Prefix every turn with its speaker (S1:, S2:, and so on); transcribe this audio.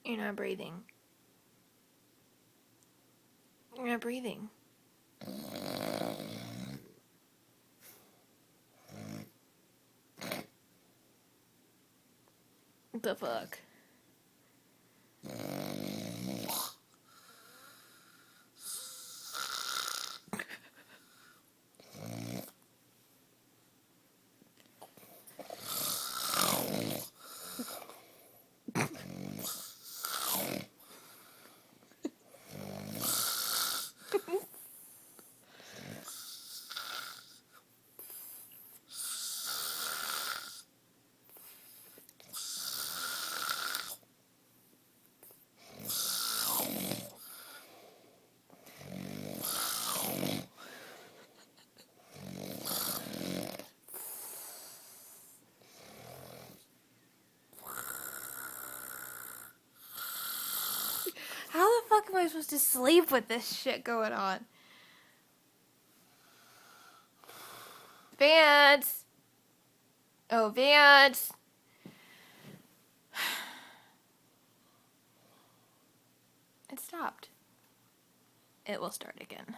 S1: You're not breathing. You're not breathing. What the fuck? How the fuck am I supposed to sleep with this shit going on? Vance! Oh, Vance! It stopped. It will start again.